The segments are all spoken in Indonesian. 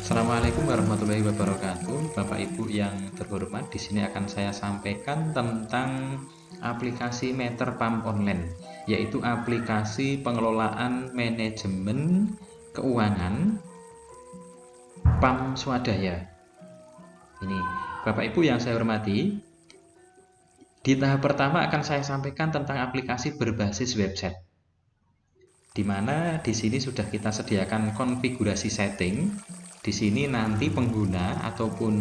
Assalamualaikum warahmatullahi wabarakatuh, Bapak Ibu yang terhormat. Di sini akan saya sampaikan tentang aplikasi Meter Pam Online, yaitu aplikasi pengelolaan manajemen keuangan PAM swadaya. Ini, Bapak Ibu yang saya hormati, di tahap pertama akan saya sampaikan tentang aplikasi berbasis website, di mana di sini sudah kita sediakan konfigurasi setting. Di sini nanti pengguna ataupun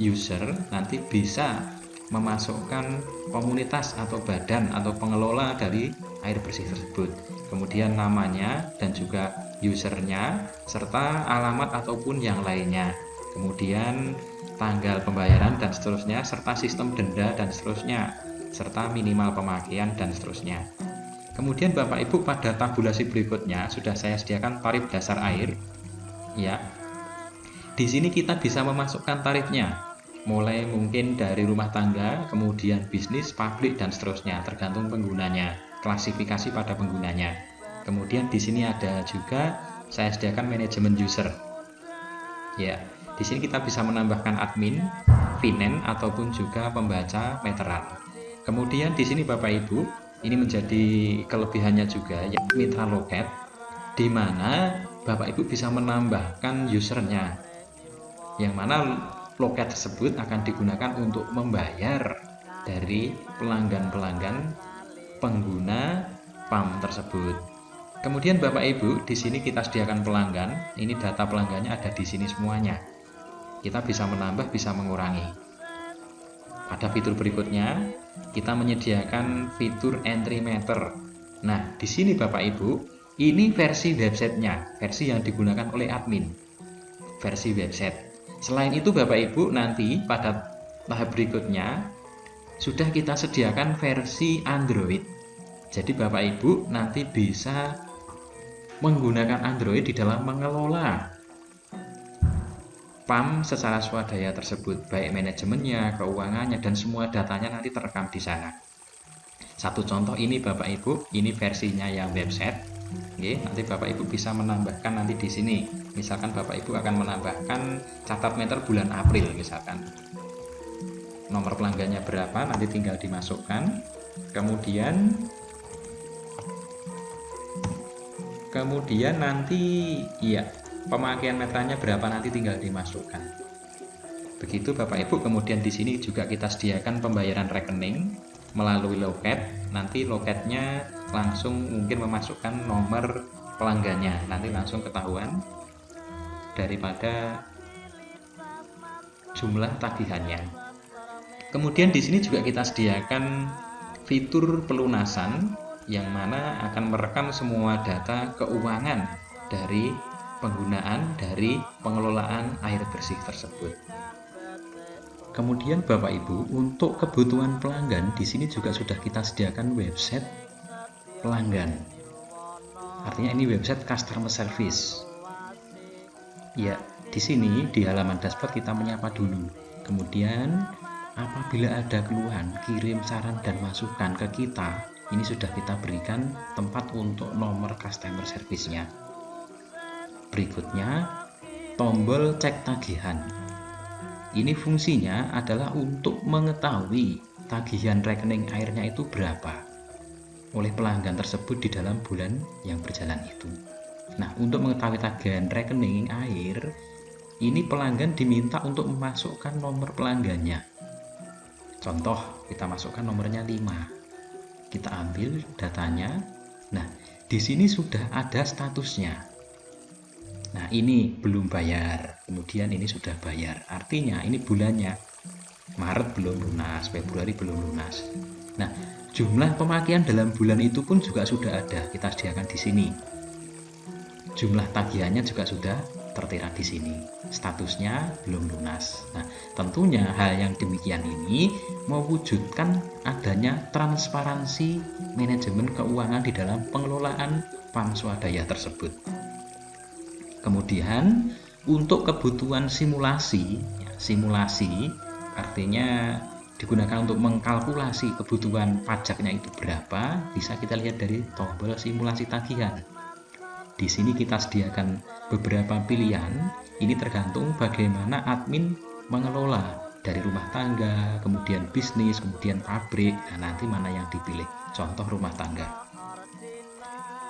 user nanti bisa memasukkan komunitas atau badan atau pengelola dari air bersih tersebut, kemudian namanya dan juga usernya serta alamat ataupun yang lainnya, kemudian tanggal pembayaran dan seterusnya, serta sistem denda dan seterusnya, serta minimal pemakaian dan seterusnya. Kemudian Bapak Ibu, pada tabulasi berikutnya sudah saya sediakan tarif dasar air ya. Di sini kita bisa memasukkan tarifnya, mulai mungkin dari rumah tangga, kemudian bisnis, pabrik dan seterusnya, tergantung penggunanya, klasifikasi pada penggunanya. Kemudian di sini ada juga saya sediakan manajemen user. Ya, di sini kita bisa menambahkan admin, finance ataupun juga pembaca meteran. Kemudian di sini Bapak Ibu, ini menjadi kelebihannya juga, yaitu mitra loket, di mana Bapak Ibu bisa menambahkan usernya, yang mana loket tersebut akan digunakan untuk membayar dari pelanggan-pelanggan pengguna PAM tersebut. Kemudian Bapak Ibu, di sini kita sediakan pelanggan. Ini data pelanggannya ada di sini semuanya. Kita bisa menambah, bisa mengurangi. Pada fitur berikutnya, kita menyediakan fitur entry meter. Nah, di sini Bapak Ibu, ini versi websitenya, versi yang digunakan oleh admin, versi website. Selain itu Bapak Ibu, nanti pada tahap berikutnya sudah kita sediakan versi Android. Jadi Bapak Ibu nanti bisa menggunakan Android di dalam mengelola PAM secara swadaya tersebut, baik manajemennya, keuangannya, dan semua datanya nanti terekam di sana. Satu contoh ini Bapak Ibu, ini versinya yang website. Oke, nanti Bapak Ibu bisa menambahkan nanti di sini. Misalkan Bapak Ibu akan menambahkan catat meter bulan April misalkan. Nomor pelanggannya berapa, nanti tinggal dimasukkan. Kemudian nanti ya, pemakaian meternya berapa nanti tinggal dimasukkan. Begitu Bapak Ibu. Kemudian di sini juga kita sediakan pembayaran rekening melalui loket. Nanti loketnya langsung mungkin memasukkan nomor pelanggannya, nanti langsung ketahuan daripada jumlah tagihannya. Kemudian di sini juga kita sediakan fitur pelunasan, yang mana akan merekam semua data keuangan dari penggunaan dari pengelolaan air bersih tersebut. Kemudian Bapak Ibu, untuk kebutuhan pelanggan di sini juga sudah kita sediakan website pelanggan. Artinya ini website customer service. Ya, di sini di halaman dashboard kita menyapa dulu. Kemudian apabila ada keluhan, kirim saran dan masukan ke kita. Ini sudah kita berikan tempat untuk nomor customer service-nya. Berikutnya, tombol cek tagihan. Ini fungsinya adalah untuk mengetahui tagihan rekening airnya itu berapa oleh pelanggan tersebut di dalam bulan yang berjalan itu. Nah, untuk mengetahui tagihan rekening air, ini pelanggan diminta untuk memasukkan nomor pelanggannya. Contoh, kita masukkan nomornya 5. Kita ambil datanya. Nah, di sini sudah ada statusnya. Nah, ini belum bayar, kemudian ini sudah bayar. Artinya ini bulannya Maret belum lunas, Februari belum lunas. Nah, jumlah pemakaian dalam bulan itu pun juga sudah ada, kita sediakan di sini. Jumlah tagihannya juga sudah tertera di sini. Statusnya belum lunas. Nah, tentunya hal yang demikian ini mewujudkan adanya transparansi manajemen keuangan di dalam pengelolaan PAM swadaya tersebut. Kemudian untuk kebutuhan simulasi artinya digunakan untuk mengkalkulasi kebutuhan pajaknya itu berapa, bisa kita lihat dari tombol simulasi tagihan. Di sini kita sediakan beberapa pilihan, ini tergantung bagaimana admin mengelola dari rumah tangga, kemudian bisnis, kemudian pabrik. Nah, nanti mana yang dipilih? Contoh rumah tangga.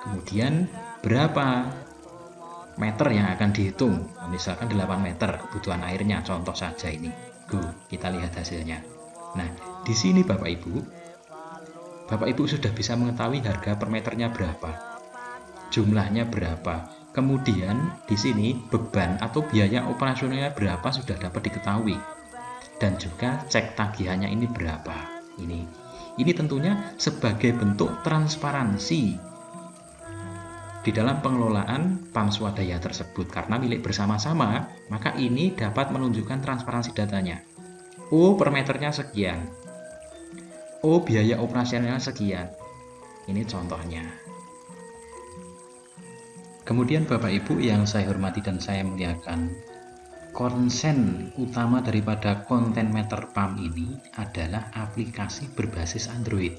Kemudian berapa meter yang akan dihitung? Misalkan 8 meter kebutuhan airnya, contoh saja ini. Kita lihat hasilnya. Nah, di sini Bapak Ibu sudah bisa mengetahui harga per meternya berapa, jumlahnya berapa. Kemudian di sini beban atau biaya operasionalnya berapa sudah dapat diketahui. Dan juga cek tagihannya ini berapa. Ini tentunya sebagai bentuk transparansi di dalam pengelolaan PAM swadaya tersebut. Karena milik bersama-sama, maka ini dapat menunjukkan transparansi datanya. Oh, per meternya sekian. Oh, biaya operasionalnya sekian. Ini contohnya. Kemudian Bapak Ibu yang saya hormati dan saya muliakan, konsen utama daripada konten meter PAM ini adalah aplikasi berbasis Android.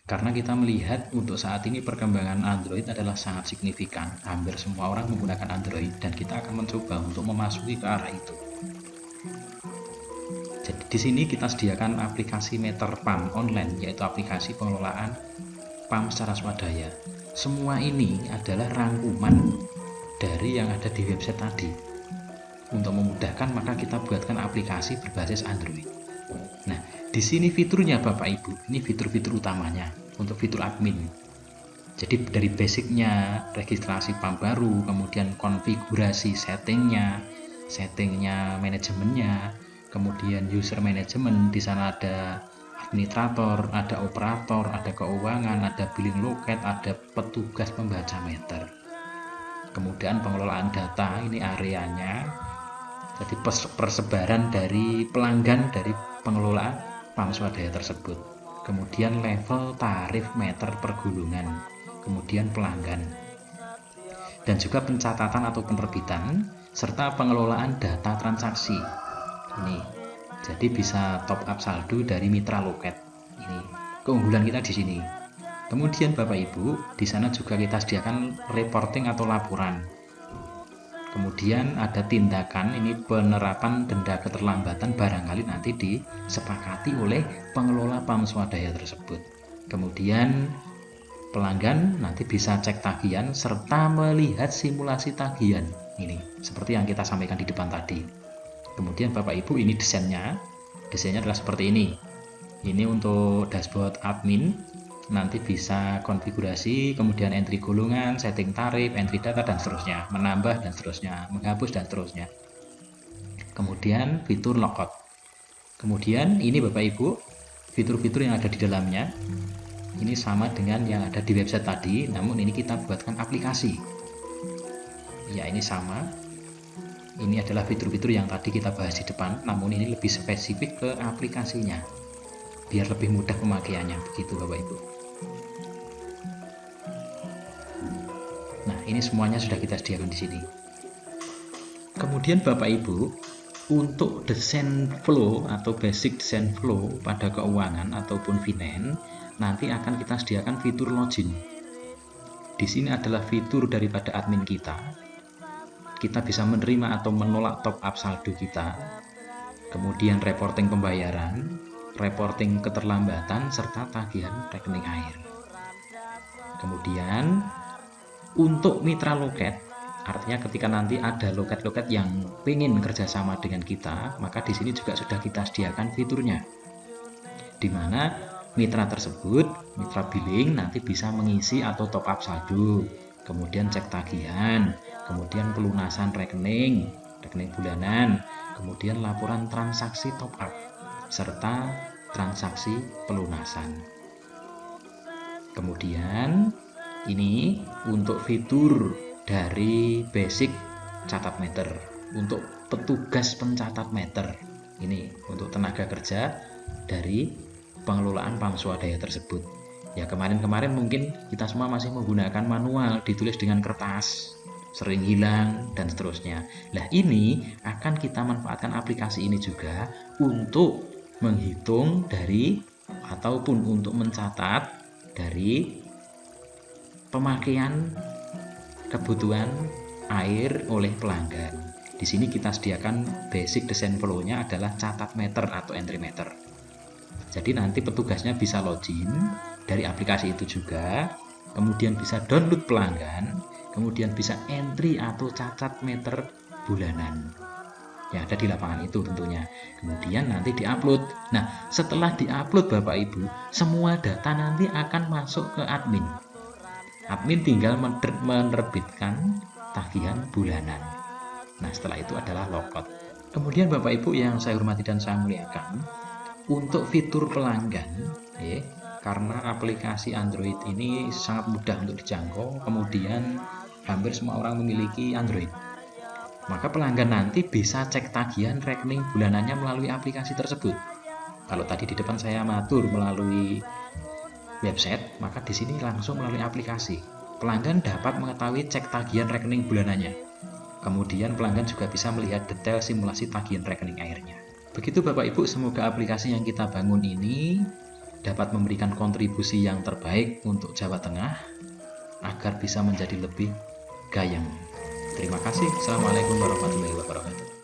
Karena kita melihat untuk saat ini perkembangan Android adalah sangat signifikan. Hampir semua orang menggunakan Android dan kita akan mencoba untuk memasuki ke arah itu. Jadi di sini kita sediakan aplikasi meter PAM online, yaitu aplikasi pengelolaan PAM secara swadaya. Semua ini adalah rangkuman dari yang ada di website tadi. Untuk memudahkan, maka kita buatkan aplikasi berbasis Android. Nah, di sini fiturnya Bapak Ibu, ini fitur-fitur utamanya untuk fitur admin. Jadi dari basicnya, registrasi PAM baru, kemudian konfigurasi settingnya manajemennya, kemudian user management. Di sana ada administrator, ada operator, ada keuangan, ada billing loket, ada petugas pembaca meter. Kemudian pengelolaan data, ini areanya, jadi persebaran dari pelanggan dari pengelolaan PAM swadaya tersebut. Kemudian level tarif meter per gulungan, kemudian pelanggan, dan juga pencatatan atau penerbitan, serta pengelolaan data transaksi. Ini jadi bisa top up saldo dari mitra loket. Ini keunggulan kita di sini. Kemudian Bapak Ibu, di sana juga kita sediakan reporting atau laporan. Kemudian ada tindakan, ini penerapan denda keterlambatan barangkali nanti disepakati oleh pengelola PAM swadaya tersebut. Kemudian pelanggan nanti bisa cek tagihan serta melihat simulasi tagihan. Ini seperti yang kita sampaikan di depan tadi. Kemudian Bapak Ibu, ini desainnya adalah seperti ini. Ini untuk dashboard admin. Nanti bisa konfigurasi, kemudian entry golongan, setting tarif, entry data, dan seterusnya, menambah dan seterusnya, menghapus dan seterusnya. Kemudian fitur logout. Kemudian ini Bapak Ibu, fitur-fitur yang ada di dalamnya ini sama dengan yang ada di website tadi, namun ini kita buatkan aplikasi. Ya, ini sama. Ini adalah fitur-fitur yang tadi kita bahas di depan, namun ini lebih spesifik ke aplikasinya biar lebih mudah pemakaiannya, begitu Bapak Ibu. Nah, ini semuanya sudah kita sediakan di sini. Kemudian Bapak Ibu, untuk desain flow atau basic desain flow pada keuangan ataupun finance, nanti akan kita sediakan fitur login. Di sini adalah fitur daripada admin kita. Kita bisa menerima atau menolak top up saldo kita. Kemudian reporting pembayaran, reporting keterlambatan, serta tagihan rekening air. Kemudian untuk mitra loket, artinya ketika nanti ada loket-loket yang ingin kerjasama dengan kita, maka di sini juga sudah kita sediakan fiturnya, di mana mitra tersebut, mitra billing nanti bisa mengisi atau top up saldo, kemudian cek tagihan, kemudian pelunasan rekening bulanan, kemudian laporan transaksi top up, serta transaksi pelunasan. Kemudian ini untuk fitur dari basic catat meter untuk petugas pencatat meter. Ini untuk tenaga kerja dari pengelolaan PAM swadaya tersebut. Ya, kemarin-kemarin mungkin kita semua masih menggunakan manual, ditulis dengan kertas, sering hilang dan seterusnya. Nah, ini akan kita manfaatkan aplikasi ini juga untuk menghitung dari ataupun untuk mencatat dari pemakaian kebutuhan air oleh pelanggan. Di sini kita sediakan basic desain flow-nya adalah catat meter atau entry meter. Jadi nanti petugasnya bisa login dari aplikasi itu juga, kemudian bisa download pelanggan, kemudian bisa entry atau catat meter bulanan. Ya, ada di lapangan itu tentunya. Kemudian nanti diupload. Nah, setelah diupload Bapak Ibu, semua data nanti akan masuk ke admin. Admin tinggal menerbitkan tagihan bulanan. Nah, setelah itu adalah logout. Kemudian Bapak Ibu yang saya hormati dan saya muliakan, untuk fitur pelanggan, karena aplikasi Android ini sangat mudah untuk dijangkau, kemudian hampir semua orang memiliki Android. Maka pelanggan nanti bisa cek tagihan rekening bulanannya melalui aplikasi tersebut. Kalau tadi di depan saya matur melalui website, maka di sini langsung melalui aplikasi. Pelanggan dapat mengetahui cek tagihan rekening bulanannya. Kemudian pelanggan juga bisa melihat detail simulasi tagihan rekening airnya. Begitu Bapak Ibu, semoga aplikasi yang kita bangun ini dapat memberikan kontribusi yang terbaik untuk Jawa Tengah agar bisa menjadi lebih gayeng. Terima kasih. Assalamualaikum warahmatullahi wabarakatuh.